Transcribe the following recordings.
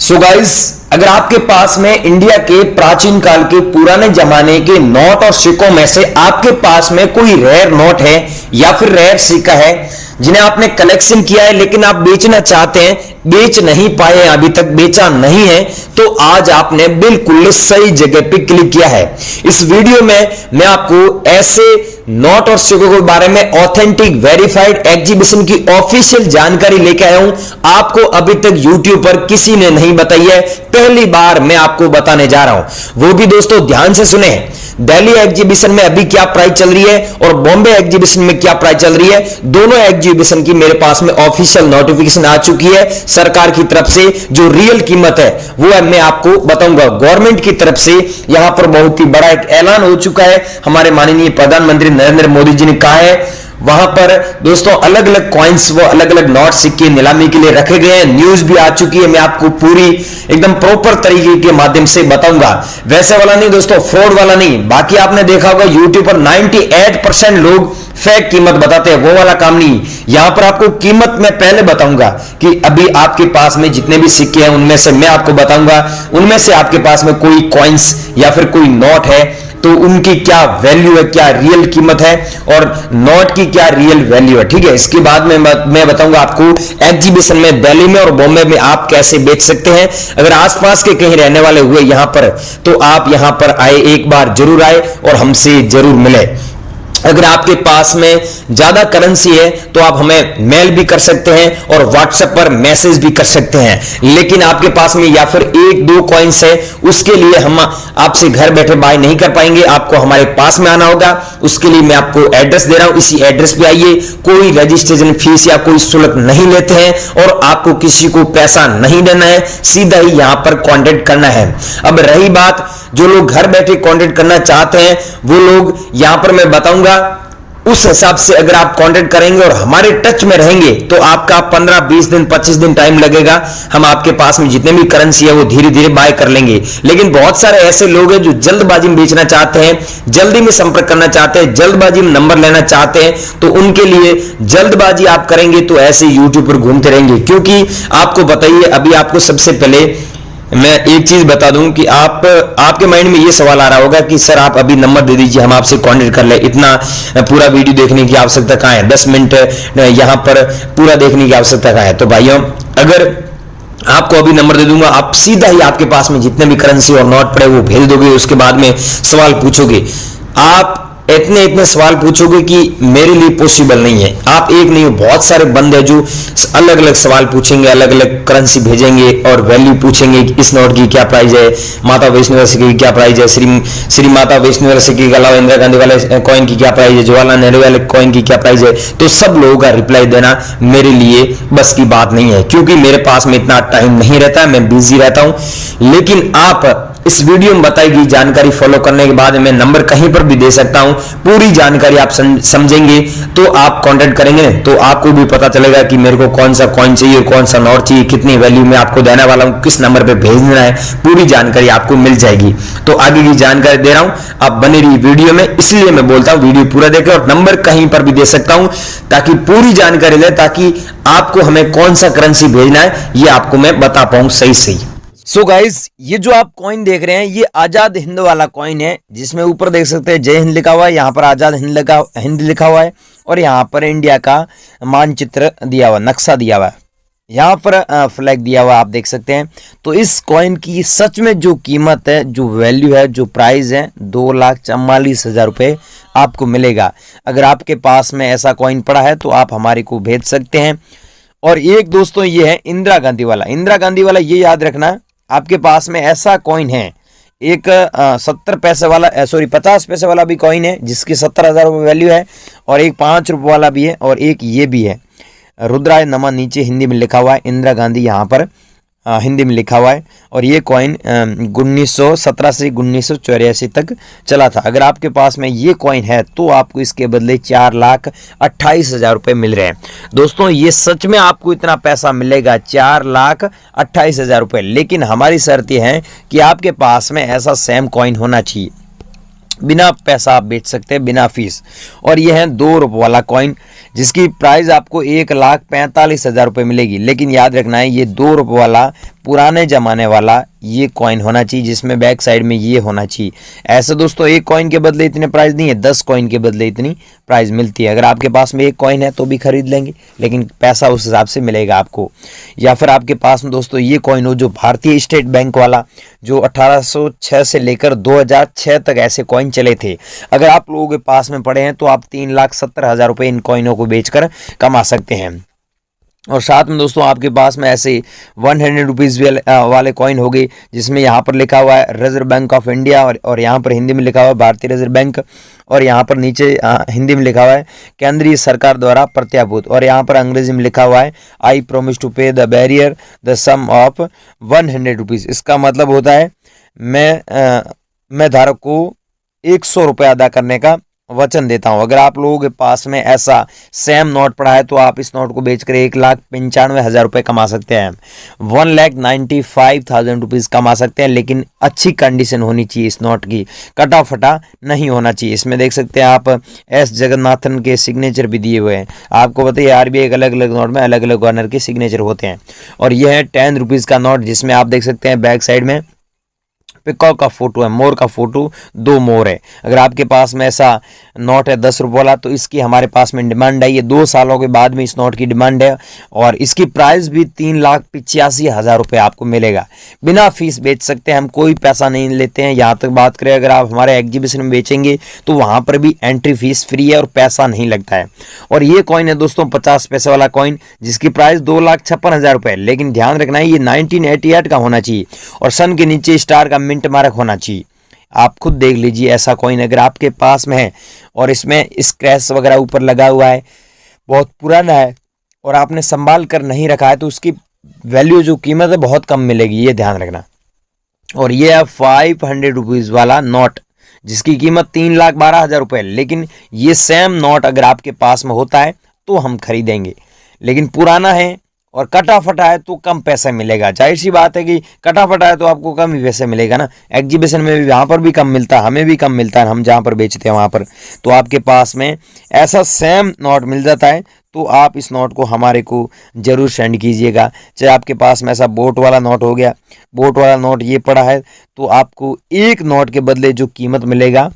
So guys, अगर आपके पास में इंडिया के प्राचीन काल के पुराने जमाने के नोट और सिक्कों में से आपके पास में कोई रेयर नोट है या फिर रेयर सिक्का है जिन्हें आपने कलेक्शन किया है लेकिन आप बेचना चाहते हैं, बेच नहीं पाए, अभी तक बेचा नहीं है, तो आज आपने बिल्कुल सही जगह पे क्लिक किया है। इस वीडियो में मैं आपको ऐसे नोट और सिक्कों के बारे में ऑथेंटिक वेरीफाइड एग्जीबिशन की ऑफिशियल जानकारी लेके आया हूं। आपको अभी तक यूट्यूब पर किसी ने नहीं बताई है, पहली बार मैं आपको बताने जा रहा हूं। वो भी दोस्तों ध्यान से सुने, दिल्ली एग्जीबिशन में अभी क्या प्राइस चल रही है और बॉम्बे एग्जीबिशन में क्या प्राइस चल रही है। दोनों एग्जीबिशन की मेरे पास में ऑफिशियल नोटिफिकेशन आ चुकी है सरकार की तरफ से। जो रियल कीमत है वो मैं आपको बताऊंगा। गवर्नमेंट की तरफ से यहां पर बहुत ही बड़ा एक ऐलान हो चुका है। हमारे माननीय प्रधानमंत्री नरेंद्र मोदी जी ने कहा है, वहां पर दोस्तों अलग अलग कॉइन्स, वो अलग अलग नोट सिक्के नीलामी के लिए रखे गए हैं। न्यूज भी आ चुकी है, मैं आपको पूरी एकदम प्रॉपर तरीके के माध्यम से बताऊंगा। वैसे वाला नहीं दोस्तों, फ्रॉड वाला नहीं। बाकी आपने देखा होगा यूट्यूब पर 98% लोग फेक कीमत बताते हैं, वो वाला काम नहीं। यहां पर आपको कीमत मैं पहले बताऊंगा कि अभी आपके पास में जितने भी सिक्के हैं उनमें से मैं आपको बताऊंगा, उनमें से आपके पास में कोई कॉइन्स या फिर कोई नोट है तो उनकी क्या वैल्यू है, क्या रियल कीमत है और नोट की क्या रियल वैल्यू है। ठीक है, इसके बाद में मैं बताऊंगा आपको एग्जीबिशन में दिल्ली में और बॉम्बे में आप कैसे बेच सकते हैं। अगर आसपास के कहीं रहने वाले हुए यहां पर, तो आप यहां पर आए, एक बार जरूर आए और हमसे जरूर मिले। अगर आपके पास में ज्यादा करेंसी है तो आप हमें मेल भी कर सकते हैं और व्हाट्सएप पर मैसेज भी कर सकते हैं। लेकिन आपके पास में या फिर एक दो कॉइन्स है, उसके लिए हम आपसे घर बैठे बाय नहीं कर पाएंगे, आपको हमारे पास में आना होगा। उसके लिए मैं आपको एड्रेस दे रहा हूं, इसी एड्रेस पे आइए। कोई रजिस्ट्रेशन फीस या कोई शुल्क नहीं लेते हैं और आपको किसी को पैसा नहीं देना है, सीधा ही यहां पर कांटेक्ट करना है। अब रही बात, जो लोग घर बैठे कांटेक्ट करना चाहते हैं वो लोग यहां पर मैं बताऊंगा, उस हिसाब से अगर आप कांटेक्ट करेंगे और हमारे टच में रहेंगे तो आपका 15, 20 दिन, 25 दिन टाइम लगेगा। हम आपके पास में जितने भी करेंसी है वो धीरे धीरे बाय कर लेंगे। लेकिन बहुत सारे ऐसे लोग हैं जो जल्दबाजी में बेचना चाहते हैं, जल्दी में संपर्क करना चाहते हैं, जल्दबाजी में नंबर लेना चाहते हैं, तो उनके लिए जल्दबाजी आप करेंगे तो ऐसे यूट्यूब पर घूमते रहेंगे। क्योंकि आपको बताइए, अभी आपको सबसे पहले मैं एक चीज बता दूं कि आपके माइंड में ये सवाल आ रहा होगा कि सर आप अभी नंबर दे दीजिए, हम आपसे कांटेक्ट कर ले। इतना पूरा वीडियो देखने की आवश्यकता कहां है, 10 मिनट यहां पर पूरा देखने की आवश्यकता कहां है। तो भाइयों, अगर आपको अभी नंबर दे दूंगा, आप सीधा ही आपके पास में जितने भी करेंसी और नोट पड़े वो भेज दोगे। उसके बाद में सवाल पूछोगे, आप इतने सवाल पूछोगे कि मेरे लिए पॉसिबल नहीं है। आप एक नहीं हो, बहुत सारे बंदे हैं जो अलग अलग सवाल पूछेंगे, अलग अलग करेंसी भेजेंगे और वैल्यू पूछेंगे कि इस नोट की क्या प्राइस है, माता वैष्णो सिक्के की क्या प्राइस है, श्री माता वैष्णो सिक्के के अलावा इंदिरा गांधी वाले कॉइन की क्या प्राइस है, जवाहरलाल नेहरू वाले कॉइन की क्या प्राइस है। तो सब लोगों का रिप्लाई देना मेरे लिए बस की बात नहीं है, क्योंकि मेरे पास में इतना टाइम नहीं रहता है, मैं बिजी रहता हूं। लेकिन आप इस वीडियो में बताई गई जानकारी फॉलो करने के बाद मैं नंबर कहीं पर भी दे सकता हूं। पूरी जानकारी आप समझेंगे तो आप कांटेक्ट करेंगे तो आपको भी पता चलेगा कि मेरे को कौन सा कॉइन चाहिए, कौन सा नोट चाहिए, कितनी वैल्यू में आपको देने वाला हूं, किस नंबर पे भेजना है, पूरी जानकारी आपको मिल जाएगी। तो आगे की जानकारी दे रहा हूं, आप बने रहिए वीडियो में। इसलिए मैं बोलता हूं वीडियो पूरा देखें और नंबर कहीं पर भी दे सकता हूं ताकि पूरी जानकारी ले, ताकि आपको हमें कौन सा करेंसी भेजना है ये आपको मैं बता पाऊं सही। सो गाइस, ये जो आप कॉइन देख रहे हैं ये आजाद हिंद वाला कॉइन है, जिसमें ऊपर देख सकते हैं जय हिंद लिखा हुआ है, यहाँ पर आजाद हिंद लिखा हुआ है और यहाँ पर इंडिया का मानचित्र दिया हुआ, नक्शा दिया हुआ है, यहाँ पर फ्लैग दिया हुआ आप देख सकते हैं। तो इस कॉइन की सच में जो कीमत है, जो वैल्यू है, जो प्राइस है, 2,44,000 रुपये आपको मिलेगा। अगर आपके पास में ऐसा कॉइन पड़ा है तो आप हमारे को भेज सकते हैं। और एक दोस्तों ये है इंदिरा गांधी वाला, ये याद रखना, आपके पास में ऐसा कॉइन है, एक 70 पैसे वाला, 50 पैसे वाला भी कॉइन है जिसकी 70,000 रुपये वैल्यू है, और एक 5 रुपये वाला भी है, और एक ये भी है रुद्राय नमः, नीचे हिंदी में लिखा हुआ है, इंदिरा गांधी यहाँ पर हिंदी में लिखा हुआ है। और ये कॉइन 1917 से 1984 तक चला था। अगर आपके पास में ये कॉइन है तो आपको इसके बदले 4,28,000 रुपये मिल रहे हैं। दोस्तों ये सच में आपको इतना पैसा मिलेगा, 4,28,000 रुपये। लेकिन हमारी शर्त यह है कि आपके पास में ऐसा सेम कॉइन होना चाहिए, बिना पैसा आप बेच सकते हैं, बिना फीस। और यह है 2 रुपये वाला कॉइन, जिसकी प्राइस आपको 1,45,000 रुपये मिलेगी। लेकिन याद रखना है ये 2 रुपये वाला पुराने जमाने वाला ये कॉइन होना चाहिए, जिसमें बैक साइड में ये होना चाहिए। ऐसे दोस्तों एक कॉइन के बदले इतने प्राइस नहीं है, 10 कॉइन के बदले इतनी प्राइस मिलती है। अगर आपके पास में एक कॉइन है तो भी खरीद लेंगे, लेकिन पैसा उस हिसाब से मिलेगा आपको। या फिर आपके पास में दोस्तों ये कॉइन हो जो भारतीय स्टेट बैंक वाला, जो 1806 से लेकर 2006 तक ऐसे कॉइन चले थे। अगर आप लोगों के पास में पड़े हैं तो आप 3,70,000 रुपये इन कॉइनों को बेचकर कमा सकते हैं। और साथ में दोस्तों आपके पास में ऐसे 100 रुपीज़ वाले कॉइन हो गए, जिसमें यहाँ पर लिखा हुआ है रिजर्व बैंक ऑफ इंडिया, और यहाँ पर हिंदी में लिखा हुआ है भारतीय रिजर्व बैंक, और यहाँ पर नीचे हिंदी में लिखा हुआ है केंद्रीय सरकार द्वारा प्रत्याभूत, और यहाँ पर अंग्रेजी में लिखा हुआ है I promise to pay the bearer the sum of 100 rupees. इसका मतलब होता है मैं धारक को 100 रुपये अदा करने का वचन देता हूं। अगर आप लोगों के पास में ऐसा सेम नोट पड़ा है तो आप इस नोट को बेचकर 1,95,000 रुपये कमा सकते हैं, 1,95,000 रुपीज़ कमा सकते हैं। लेकिन अच्छी कंडीशन होनी चाहिए इस नोट की, कटा फटा नहीं होना चाहिए। इसमें देख सकते हैं आप एस जगन्नाथन के सिग्नेचर भी दिए हुए हैं। आपको बताइए आरबीआई के अलग अलग नोट में अलग अलग गवर्नर के सिग्नेचर होते हैं। और यह है 10 रुपीज़ का नोट, जिसमें आप देख सकते हैं बैक साइड में पिकॉक का फोटो है, मोर का फोटो, 2 मोर है। अगर आपके पास में ऐसा नोट है 10 रुपये वाला तो इसकी हमारे पास में डिमांड है। ये 2 सालों के बाद में इस नोट की डिमांड है, और इसकी प्राइस भी 3,85,000 रुपये आपको मिलेगा। बिना फीस बेच सकते हैं हम, कोई पैसा नहीं लेते हैं। यहाँ तक बात करें अगर आप हमारे एग्जीबिशन में बेचेंगे तो वहाँ पर भी एंट्री फीस फ्री है और पैसा नहीं लगता है। और ये कॉइन है दोस्तों 50 पैसे वाला कॉइन, जिसकी प्राइस 2,56,000 रुपये। लेकिन ध्यान रखना है ये 1988 का होना चाहिए, और सन के नीचे स्टार का मिंट मार्क होना चाहिए। आप खुद देख लीजिए ऐसा कॉइन अगर आपके पास में है और इसमें स्क्रैच वगैरह ऊपर लगा हुआ है, बहुत पुराना है और आपने संभाल कर नहीं रखा है, तो उसकी वैल्यू जो कीमत है बहुत कम मिलेगी, ये ध्यान रखना। और ये है 500 रुपीज़ वाला नोट, जिसकी कीमत 3,12,000 रुपये। लेकिन ये सेम नोट अगर आपके पास में होता है तो हम खरीदेंगे, लेकिन पुराना है और कटा फटा है तो कम पैसा मिलेगा। जाहिर सी बात है कि कटा फटा है तो आपको कम ही पैसे मिलेगा ना। एग्जीबिशन में भी वहाँ पर भी कम मिलता है, हमें भी कम मिलता है, हम जहाँ पर बेचते हैं वहाँ पर। तो आपके पास में ऐसा सेम नोट मिल जाता है तो आप इस नोट को हमारे को ज़रूर सेंड कीजिएगा। चाहे आपके पास में ऐसा बोट वाला नोट हो गया, बोट वाला नोट ये पड़ा है तो आपको एक नोट के बदले जो कीमत मिलेगा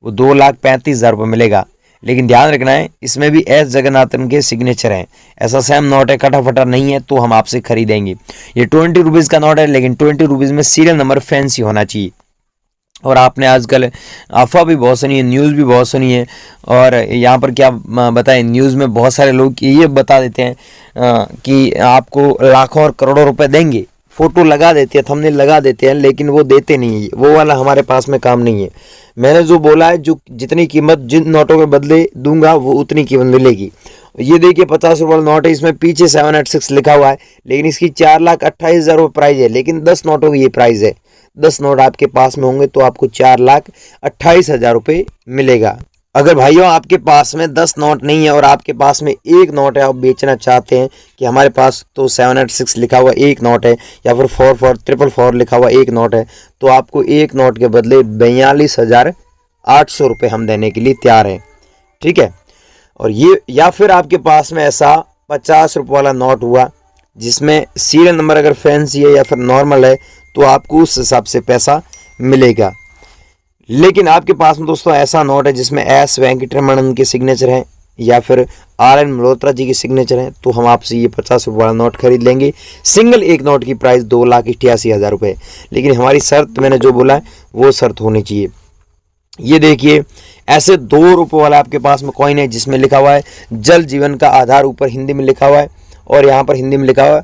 वो 2,35,000 रुपये मिलेगा। लेकिन ध्यान रखना है इसमें भी एस जगन्नाथन के सिग्नेचर हैं। ऐसा सेम नोट है, कटा फटा नहीं है, तो हम आपसे खरीदेंगे। ये 20 रुपीज़ का नोट है, लेकिन 20 रुपीज़ में सीरियल नंबर फैंसी होना चाहिए। और आपने आजकल अफवाह भी बहुत सुनी है, न्यूज़ भी बहुत सुनी है, और यहाँ पर क्या बताएं, न्यूज़ में बहुत सारे लोग ये बता देते हैं कि आपको लाखों और करोड़ों रुपए देंगे, फ़ोटो लगा देते हैं, थंबनेल लगा देते हैं, लेकिन वो देते नहीं है। वो वाला हमारे पास में काम नहीं है। मैंने जो बोला है, जो जितनी कीमत जिन नोटों के बदले दूंगा वो उतनी कीमत मिलेगी। ये देखिए 50 रुपये वाला नोट है, इसमें पीछे 786 लिखा हुआ है, लेकिन इसकी 4,28,000 रुपये प्राइस है। लेकिन 10 नोटों की ये प्राइस है। 10 नोट आपके पास में होंगे तो आपको 4,28,000 रुपये मिलेगा। अगर भाइयों आपके पास में 10 नोट नहीं है और आपके पास में एक नोट है, आप बेचना चाहते हैं कि हमारे पास तो 786 लिखा हुआ एक नोट है, या फिर 4444 लिखा हुआ एक नोट है, तो आपको एक नोट के बदले 42,800 रुपये हम देने के लिए तैयार हैं। ठीक है। और ये, या फिर आपके पास में ऐसा 50 रुपये वाला नोट हुआ जिसमें सीरियल नंबर अगर फैंसी है या फिर नॉर्मल है, तो आपको उस हिसाब से पैसा मिलेगा। लेकिन आपके पास में दोस्तों ऐसा नोट है जिसमें एस वेंकटरमणन के सिग्नेचर हैं या फिर आर.एन. मल्होत्रा जी के सिग्नेचर हैं, तो हम आपसे ये 50 रुपये वाला नोट खरीद लेंगे। सिंगल एक नोट की प्राइस 2,88,000 रुपये। लेकिन हमारी शर्त मैंने जो बोला है वो शर्त होनी चाहिए। ये देखिए ऐसे 2 रुपये वाला आपके पास में कॉइन है जिसमें लिखा हुआ है जल जीवन का आधार, ऊपर हिंदी में लिखा हुआ है, और यहाँ पर हिंदी में लिखा हुआ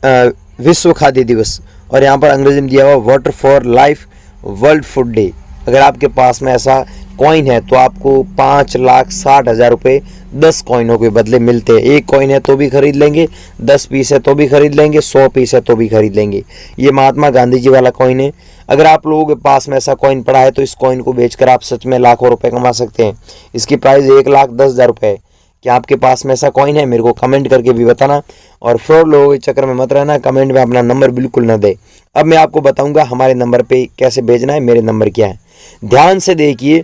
है विश्व खाद्य दिवस, और यहाँ पर अंग्रेजी में दिया हुआ water for life world food day. अगर आपके पास में ऐसा कॉइन है तो आपको 5,60,000 रुपये 10 कॉइनों के बदले मिलते हैं। एक कॉइन है तो भी खरीद लेंगे, 10 पीस है तो भी खरीद लेंगे, 100 पीस है तो भी खरीद लेंगे। ये महात्मा गांधी जी वाला कॉइन है। अगर आप लोगों के पास में ऐसा कॉइन पड़ा है तो इस कॉइन को बेचकर आप सच में लाखों रुपए कमा सकते हैं। इसकी प्राइस 1,10,000 रुपये है। क्या आपके पास में ऐसा कॉइन है? मेरे को कमेंट करके भी बताना, और फ्रॉड लोगों के चक्कर में मत रहना, कमेंट में अपना नंबर बिल्कुल न दे। अब मैं आपको बताऊंगा हमारे नंबर पे कैसे भेजना है। मेरे नंबर क्या है, ध्यान से देखिए।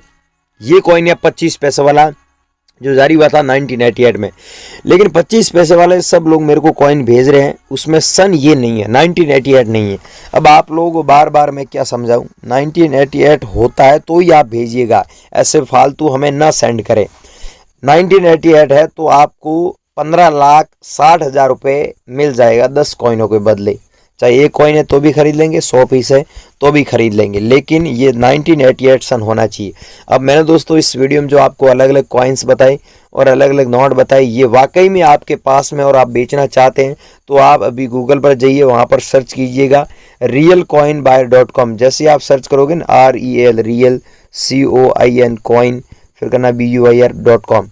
ये कॉइन है 25 पैसे वाला, जो जारी हुआ था 1988 में। लेकिन 25 पैसे वाले सब लोग मेरे को कॉइन भेज रहे हैं, उसमें सन ये नहीं है, 1988 नहीं है। अब आप लोगों को बार बार मैं क्या समझाऊं, 1988 होता है तो ही आप भेजिएगा, ऐसे फालतू हमें ना सेंड करें। 1988 है तो आपको 15,60,000 रुपये मिल जाएगा 10 कॉइनों के बदले। चाहे एक कॉइन है तो भी खरीद लेंगे, 100 पीस है तो भी खरीद लेंगे, लेकिन ये 1988 सन होना चाहिए। अब मैंने दोस्तों इस वीडियो में जो आपको अलग अलग कॉइन्स बताए और अलग अलग नोट बताए, ये वाकई में आपके पास में और आप बेचना चाहते हैं तो आप अभी गूगल पर जाइए, वहाँ पर सर्च कीजिएगा realcoinbuyer.com। जैसे आप सर्च करोगे ना REL रियल COIN कॉइन, फिर करना BUIR.com,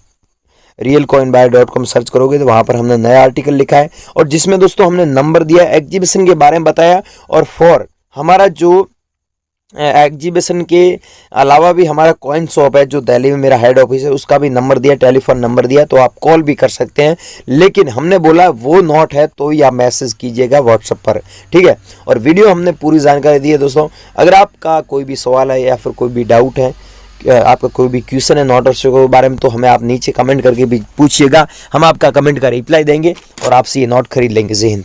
realcoinbuyer.com सर्च करोगे तो वहाँ पर हमने नया आर्टिकल लिखा है और जिसमें दोस्तों हमने नंबर दिया, एग्जीबिशन के बारे में बताया, और फॉर हमारा जो एग्जीबिशन के अलावा भी हमारा कॉइन शॉप है जो दिल्ली में मेरा हेड ऑफिस है, उसका भी नंबर दिया, टेलीफोन नंबर दिया, तो आप कॉल भी कर सकते हैं। लेकिन हमने बोला वो नोट है तो ही आप मैसेज कीजिएगा व्हाट्सएप पर, ठीक है। और वीडियो हमने पूरी जानकारी दी है दोस्तों। अगर आपका कोई भी सवाल है या फिर कोई भी डाउट है, आपका कोई भी क्वेश्चन है नोट और सिक्कों के बारे में, तो हमें आप नीचे कमेंट करके भी पूछिएगा, हम आपका कमेंट का रिप्लाई देंगे और आपसे ये नोट खरीद लेंगे। जय हिंद।